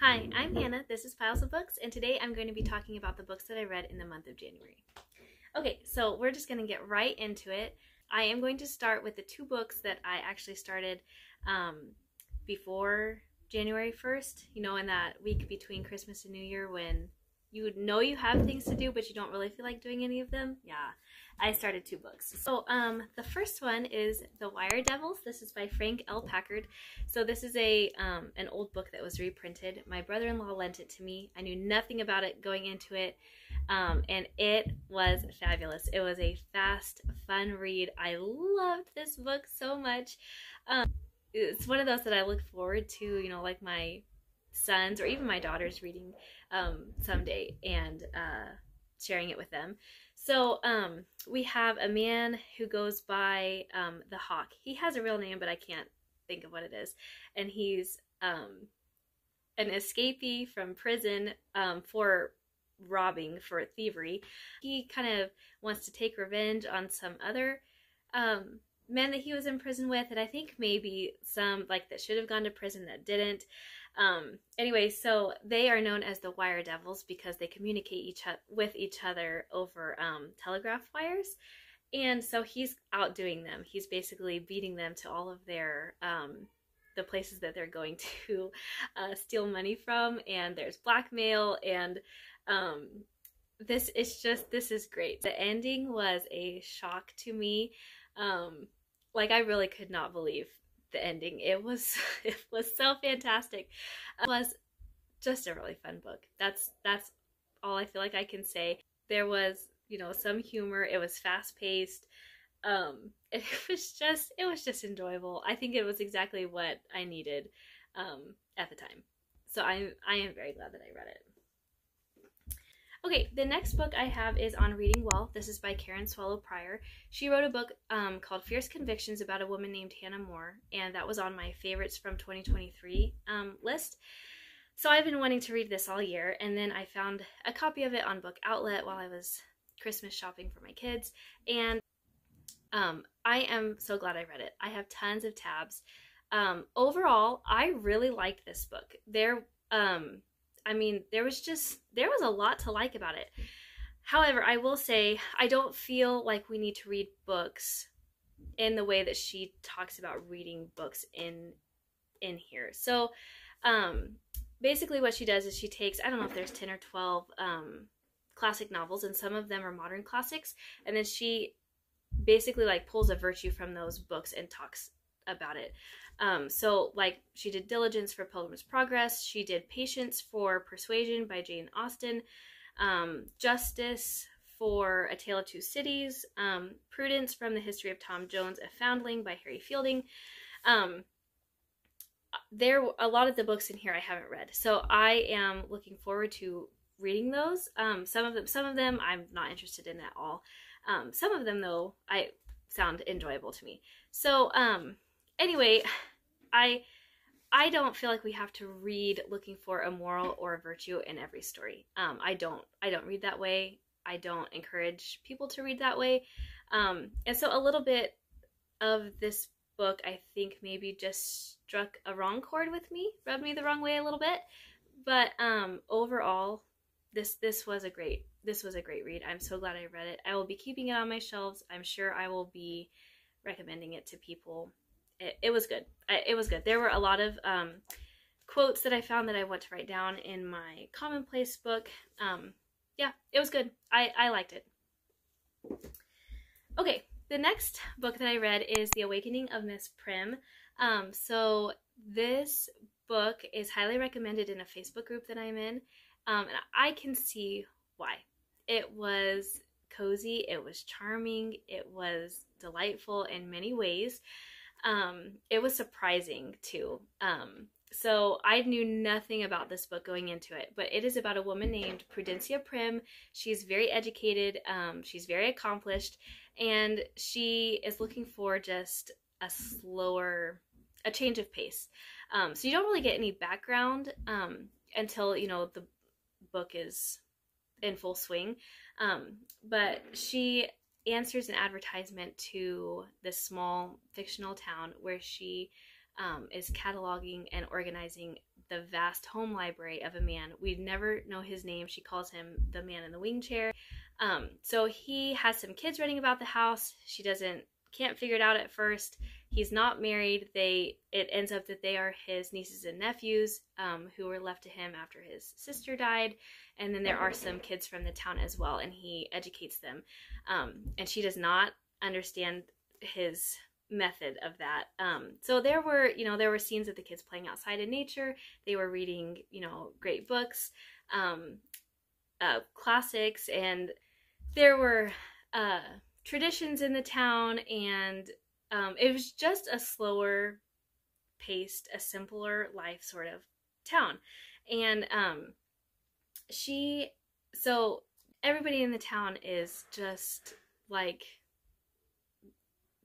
Hi, I'm Hannah. This is Piles of Books, and today I'm going to be talking about the books that I read in the month of January. Okay, so we're just going to get right into it. I am going to start with the two books that I actually started before January 1st, you know, in that week between Christmas and New Year when you know you have things to do, but you don't really feel like doing any of them. Yeah, I started two books. So the first one is The Wire Devils. This is by Frank L. Packard. So this is an old book that was reprinted. My brother-in-law lent it to me. I knew nothing about it going into it, and it was fabulous. It was a fast, fun read. I loved this book so much. It's one of those that I look forward to, you know, like my sons or even my daughters reading someday and sharing it with them. So we have a man who goes by the Hawk. He has a real name, but I can't think of what it is. And he's an escapee from prison for robbing, for thievery. He kind of wants to take revenge on some other men that he was in prison with, and I think maybe some like that should have gone to prison that didn't. Anyway, so they are known as the Wire Devils because they communicate with each other over telegraph wires. And so he's outdoing them. He's basically beating them to all of their the places that they're going to steal money from, and there's blackmail, and this is great. The ending was a shock to me. Like, I really could not believe the ending. It was so fantastic. It was just a really fun book. That's all I feel like I can say. There was, you know, some humor. It was fast paced. It was just enjoyable. I think it was exactly what I needed at the time. So I am very glad that I read it. Okay, the next book I have is On Reading Well. This is by Karen Swallow Prior. She wrote a book called Fierce Convictions about a woman named Hannah More, and that was on my favorites from 2023 list. So I've been wanting to read this all year, and then I found a copy of it on Book Outlet while I was Christmas shopping for my kids, and I am so glad I read it. I have tons of tabs. Overall, I really liked this book. I mean, there was a lot to like about it. However, I will say I don't feel like we need to read books in the way that she talks about reading books in here. So basically what she does is she takes, I don't know if there's 10 or 12 classic novels, and some of them are modern classics, and then she basically like pulls a virtue from those books and talks about it. So like she did Diligence for Pilgrim's Progress, she did Patience for Persuasion by Jane Austen, Justice for A Tale of Two Cities, Prudence from the History of Tom Jones, A Foundling by Harry Fielding. A lot of the books in here I haven't read, so I am looking forward to reading those. Some of them I'm not interested in at all. Some of them though I sound enjoyable to me. So anyway, I don't feel like we have to read looking for a moral or a virtue in every story. I don't read that way. I don't encourage people to read that way. And so a little bit of this book, I think, maybe just struck a wrong chord with me, rubbed me the wrong way a little bit. But overall, this was a great read. I'm so glad I read it. I will be keeping it on my shelves. I'm sure I will be recommending it to people. It was good. It was good. There were a lot of quotes that I found that I want to write down in my commonplace book. Yeah, it was good. I liked it. Okay, the next book that I read is The Awakening of Miss Prim. So this book is highly recommended in a Facebook group that I'm in, and I can see why. It was cozy, it was charming, it was delightful in many ways. It was surprising too. So I knew nothing about this book going into it, but it is about a woman named Prudencia Prim. She's very educated, she's very accomplished, and she is looking for just a change of pace. So you don't really get any background until, you know, the book is in full swing. But she answers an advertisement to this small fictional town where she is cataloging and organizing the vast home library of a man. We never know his name. She calls him the man in the wing chair. So he has some kids running about the house. She can't figure it out at first. He's not married. It ends up that they are his nieces and nephews, who were left to him after his sister died. And then there are some kids from the town as well, and he educates them. And she does not understand his method of that. So there were scenes of the kids playing outside in nature. They were reading, great books, classics, and there were traditions in the town, and it was just a slower paced, a simpler life sort of town. And so everybody in the town is just like,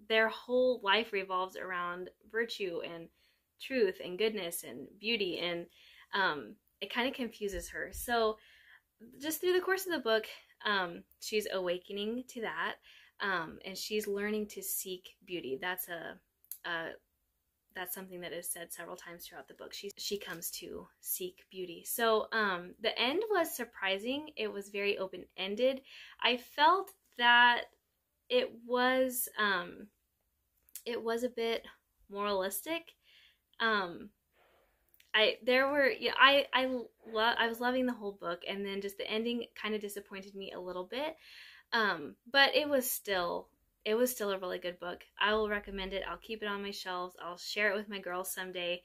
their whole life revolves around virtue and truth and goodness and beauty, and it kind of confuses her. So just through the course of the book, she's awakening to that, and she's learning to seek beauty. That's something that is said several times throughout the book. She comes to seek beauty. So the end was surprising. It was very open-ended. I felt that it was a bit moralistic. I was loving the whole book, and then just the ending kind of disappointed me a little bit. But it was still a really good book. I will recommend it. I'll keep it on my shelves. I'll share it with my girls someday.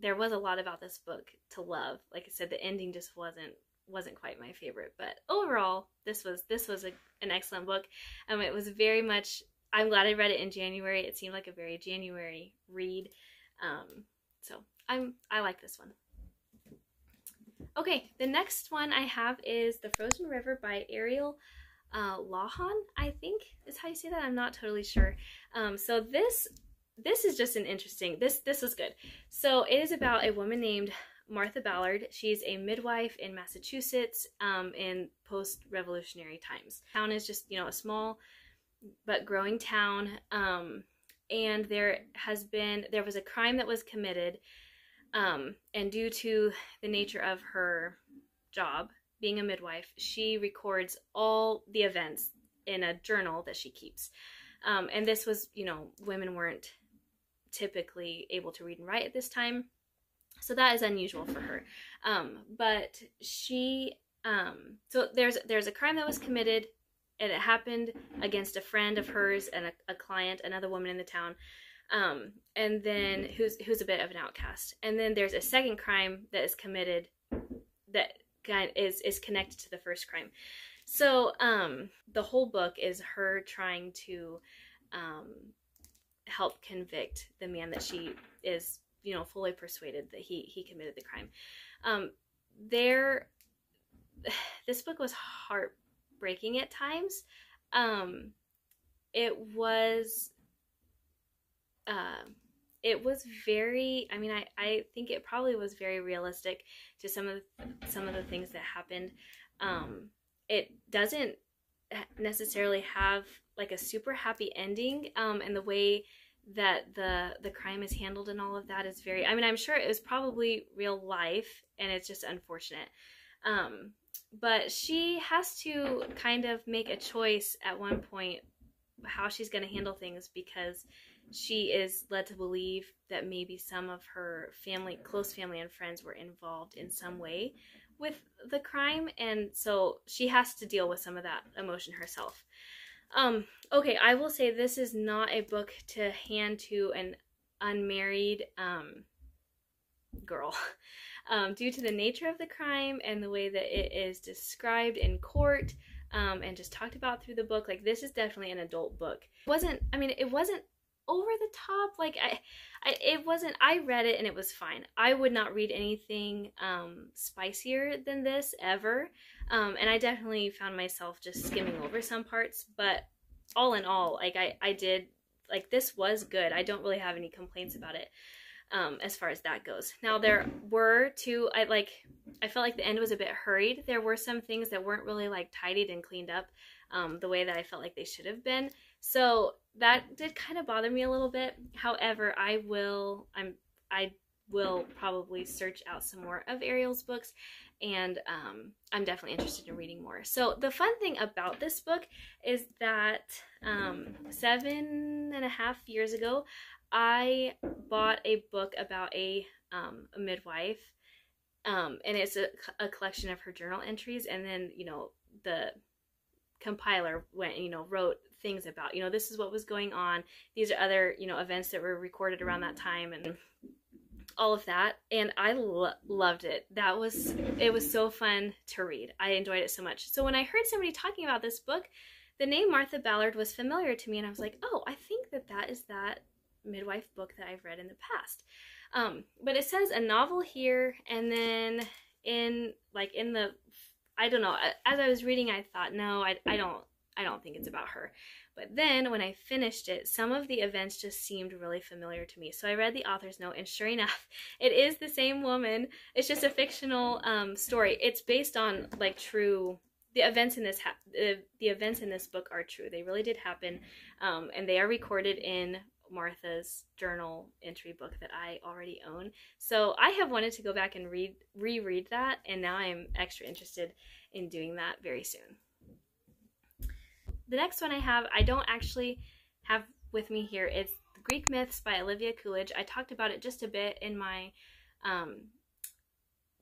There was a lot about this book to love. Like I said, the ending just wasn't quite my favorite, but overall, this was an excellent book. It was very much, I'm glad I read it in January. It seemed like a very January read. So I like this one. Okay, the next one I have is The Frozen River by Ariel Lawhon, I think is how you say that. I'm not totally sure. So this is just an interesting, this was good. So it is about a woman named Martha Ballard. She's a midwife in Massachusetts in post-revolutionary times. The town is just, a small but growing town, and there was a crime that was committed, and due to the nature of her job, being a midwife, she records all the events in a journal that she keeps. And this was, women weren't typically able to read and write at this time, so that is unusual for her. But she, so there's a crime that was committed, and it happened against a friend of hers and a client, another woman in the town, and then who's a bit of an outcast. And then there's a second crime that is committed that is connected to the first crime. So the whole book is her trying to help convict the man that she is, fully persuaded that he committed the crime. This book was heartbreaking at times. It was very, I think it probably was very realistic to some of the things that happened. It doesn't necessarily have like a super happy ending, and the way that the crime is handled and all of that is very, I'm sure it was probably real life, and it's just unfortunate. But she has to kind of make a choice at one point how she's going to handle things, because she is led to believe that maybe some of her close family and friends were involved in some way with the crime, and so she has to deal with some of that emotion herself. Okay, I will say this is not a book to hand to an unmarried girl. Due to the nature of the crime and the way that it is described in court, and just talked about through the book, like, this is definitely an adult book. It wasn't over the top, like, I read it and it was fine. I would not read anything spicier than this ever, and I definitely found myself just skimming over some parts, but all in all, like, I did, like, this was good. I don't really have any complaints about it. As far as that goes. Now, there were two, I felt like the end was a bit hurried. There were some things that weren't really like tidied and cleaned up the way that I felt like they should have been. So that did kind of bother me a little bit. However, I will probably search out some more of Ariel's books, and I'm definitely interested in reading more. So the fun thing about this book is that 7.5 years ago, I bought a book about a midwife, and it's a collection of her journal entries, and then, you know, the compiler went, you know, wrote things about, you know, this is what was going on, these are other, you know, events that were recorded around that time, and all of that, and I loved it. It was so fun to read. I enjoyed it so much. So when I heard somebody talking about this book, the name Martha Ballard was familiar to me, and I was like, oh, I think that is that midwife book that I've read in the past. But it says a novel here, and then in the, I don't know, as I was reading, I thought, no, I don't think it's about her. But then when I finished it, some of the events just seemed really familiar to me. So I read the author's note, and sure enough, it is the same woman. It's just a fictional story. It's based on like true. The events in this book are true. They really did happen, and they are recorded in Martha's journal entry book that I already own. So I have wanted to go back and reread that, and now I'm extra interested in doing that very soon. The next one I don't actually have with me here. It's The Greek Myths by Olivia Coolidge. I talked about it just a bit in my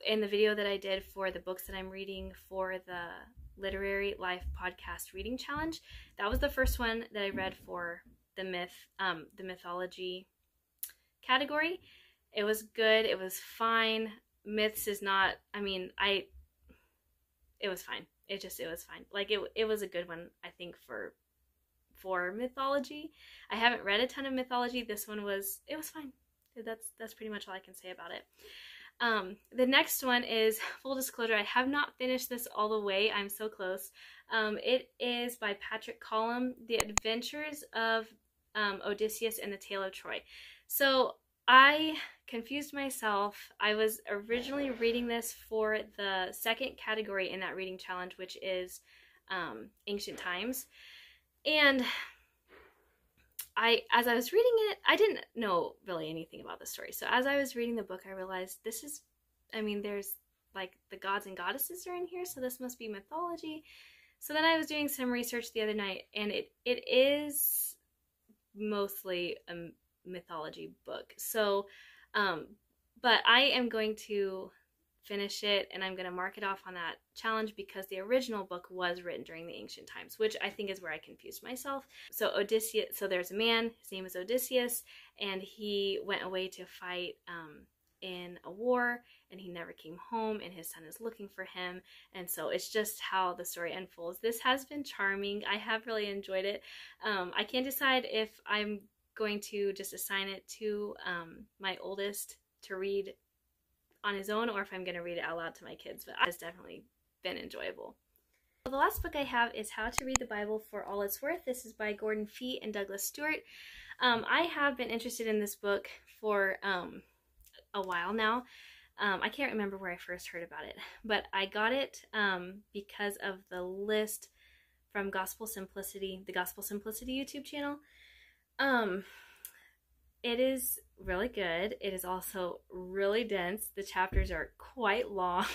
in the video that I did for the books that I'm reading for the Literary Life Podcast Reading Challenge. That was the first one that I read for the mythology category. It was good. It was fine. Myths is not, I mean, it was fine. It was fine. Like it was a good one, I think, for mythology. I haven't read a ton of mythology. This one was fine. That's pretty much all I can say about it. The next one is, full disclosure, I have not finished this all the way. I'm so close. It is by Patrick Collum, The Adventures of Odysseus and the Tale of Troy. So I confused myself. I was originally reading this for the second category in that reading challenge, which is ancient times. And as I was reading it, I didn't know really anything about the story. So as I was reading the book, I realized there's like the gods and goddesses are in here, so this must be mythology. So then I was doing some research the other night, and it is mostly a mythology book. So, but I am going to finish it, and I'm going to mark it off on that challenge because the original book was written during the ancient times, which I think is where I confused myself. So Odysseus, so there's a man, his name is Odysseus, and he went away to fight in a war, and he never came home, and his son is looking for him, and so it's just how the story unfolds. This has been charming. I have really enjoyed it. I can't decide if I'm going to just assign it to my oldest to read on his own, or if I'm going to read it out loud to my kids, but it's definitely been enjoyable. The last book I have is How to Read the Bible for All It's Worth. This is by Gordon Fee and Douglas Stewart. I have been interested in this book for a while now. I can't remember where I first heard about it, but I got it because of the list from Gospel Simplicity, the Gospel Simplicity YouTube channel. It is really good. It is also really dense. The chapters are quite long.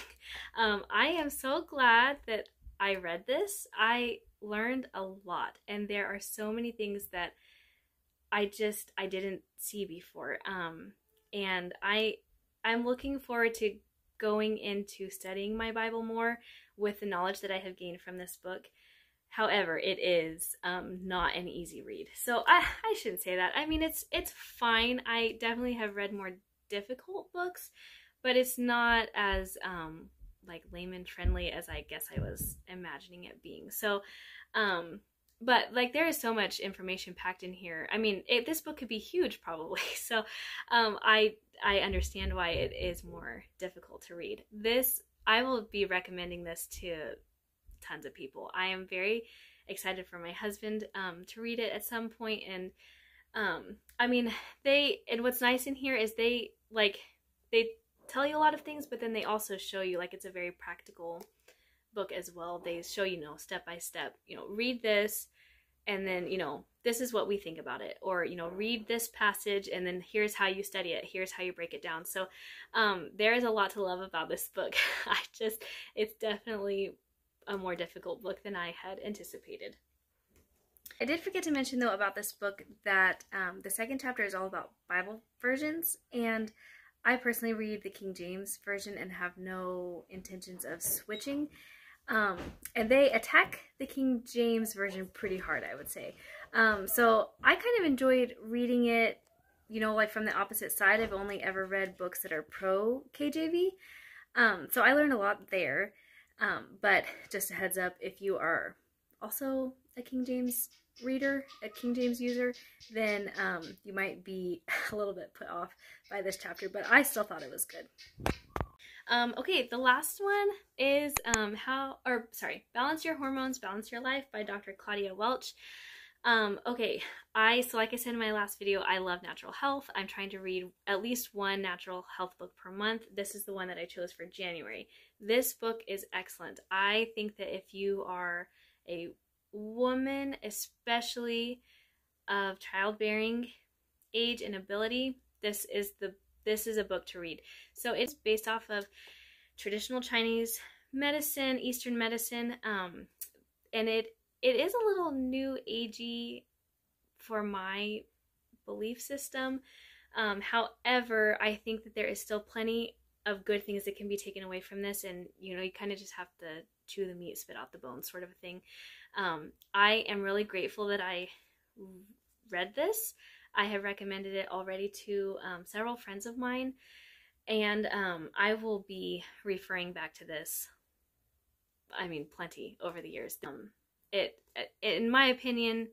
I am so glad that I read this. I learned a lot, and there are so many things that I didn't see before. And I'm looking forward to going into studying my Bible more with the knowledge that I have gained from this book. However, it is not an easy read. So I shouldn't say that. I mean, it's fine. I definitely have read more difficult books, but it's not as like layman friendly as I guess I was imagining it being. So, but like there is so much information packed in here. I mean, this book could be huge probably. So I understand why it is more difficult to read. I will be recommending this to tons of people. I am very excited for my husband to read it at some point, and I mean, and what's nice in here is they tell you a lot of things, but then they also show you, like, it's a very practical book as well. They show you, step by step, read this and then, you know, this is what we think about it, or, you know, read this passage and then here's how you study it, here's how you break it down. So there is a lot to love about this book. It's definitely a more difficult book than I had anticipated. I did forget to mention though about this book that the second chapter is all about Bible versions, and I personally read the King James Version and have no intentions of switching. And they attack the King James Version pretty hard, I would say. So I kind of enjoyed reading it, you know, like from the opposite side. I've only ever read books that are pro KJV. So I learned a lot there. But just a heads up, if you are also a King James reader, a King James user, then you might be a little bit put off by this chapter, but I still thought it was good. Okay, the last one is Balance Your Hormones, Balance Your Life by Dr. Claudia Welch. Okay, so like I said in my last video, I love natural health. I'm trying to read at least one natural health book per month. This is the one that I chose for January. This book is excellent. I think that if you are a woman, especially of childbearing age and ability, this is a book to read. So it's based off of traditional Chinese medicine, Eastern medicine, and it is a little new agey for my belief system. However, I think that there is still plenty of good things that can be taken away from this, and you know, you kind of just have to chew the meat, spit out the bones, sort of a thing. I am really grateful that I read this. I have recommended it already to several friends of mine, and I will be referring back to this, I mean, plenty over the years. In my opinion,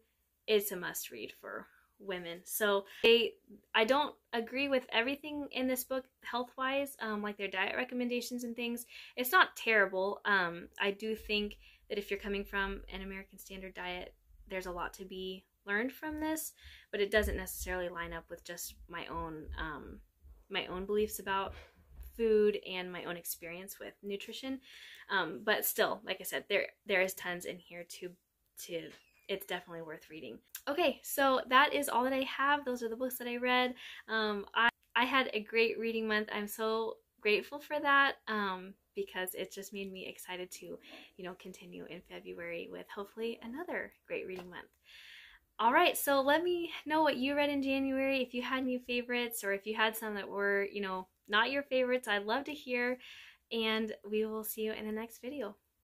it's a must read for women. So I don't agree with everything in this book health-wise, like their diet recommendations and things. It's not terrible. I do think that if you're coming from an American Standard diet, there's a lot to be learned from this, but it doesn't necessarily line up with just my own beliefs about food and my own experience with nutrition. But still, like I said, there is tons in here to it's definitely worth reading. Okay, so that is all that I have. Those are the books that I read. I had a great reading month. I'm so grateful for that, because it just made me excited to, you know, continue in February with hopefully another great reading month. All right, so let me know what you read in January, if you had any favorites, or if you had some that were, you know, not your favorites. I'd love to hear, and we will see you in the next video.